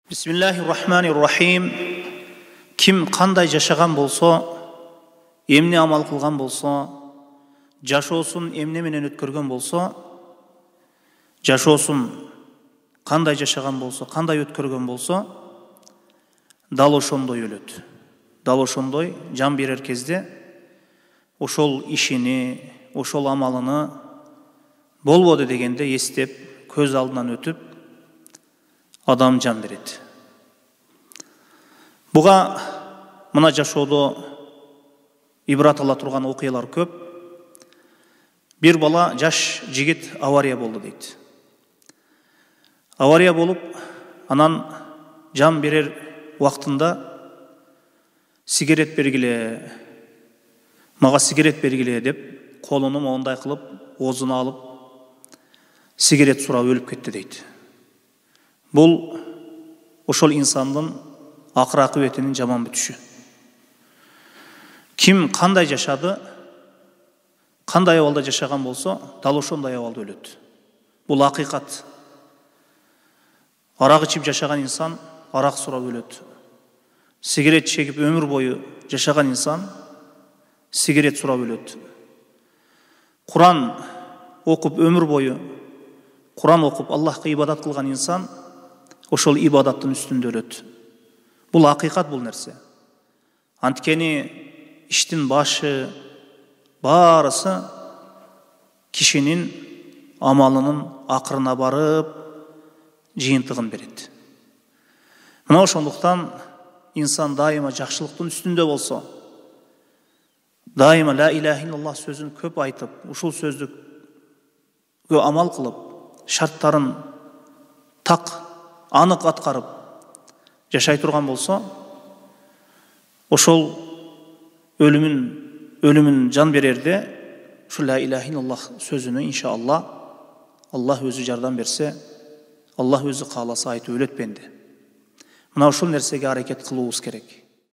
Bismillahirrahmanirrahim. Kim qanday жашаган болсо, эмне амал кылган болсо, жашоосун эмне менен өткөргөн болсо, жашоосун кандай жашаган болсо, кандай өткөргөн болсо, дал ошондой өлөт. Дал ошондой жан берер кезде ошол ишини, ошол амалыны болбоду дегенде эстеп, көз алдынан өтүп, адам жан берет. Буга мына жашоодо ибрат ала турган окуялар көп. Бир бала жаш жигит авария болду дейт. Авария болуп, анан жан берер убактында сигарет бергиле, мага сигарет бергиле деп, колуну мондай кылып, оозуна алып, сигарет сурап өлүп кетти дейт. Бул ошол инсандын акыр акыбетинин жаман бүтүшү. Ким кандай жашады, кандай абалда жашаган болсо, дал ошондой абалда өлөт. Бул акыйкат. Арак ичип жашаган инсан арак сурап өлөт. Сигарет чегип өмүр бою жашаган инсан сигарет сурап өлөт. Куран окуп өмүр бою Куран окуп Аллахка ибадат кылган инсан ошол ибадаттын үстүндө өлөт. Бул акыйкат, бул нерсе. Анткени иштин башы баарысы кишинин амалынын акырына барып жыйынтыгын берет. Мына ошондуктан инсан дайыма жакшылыктын үстүндө болсо, дайыма ла иляха иллаллах сөзүн көп айтып, ушул сөздүккө амал кылып, шарттарын так анык аткарып жашай турган болсо, ошол өлүмүн жан берерде ушу ла иляха иллаллах сөзүнө иншалла Аллах өзү жардам берсе, Аллах өзү кааласа айтып өлөт бенде. Мына ушул нерсеге аракет кылуубуз керек.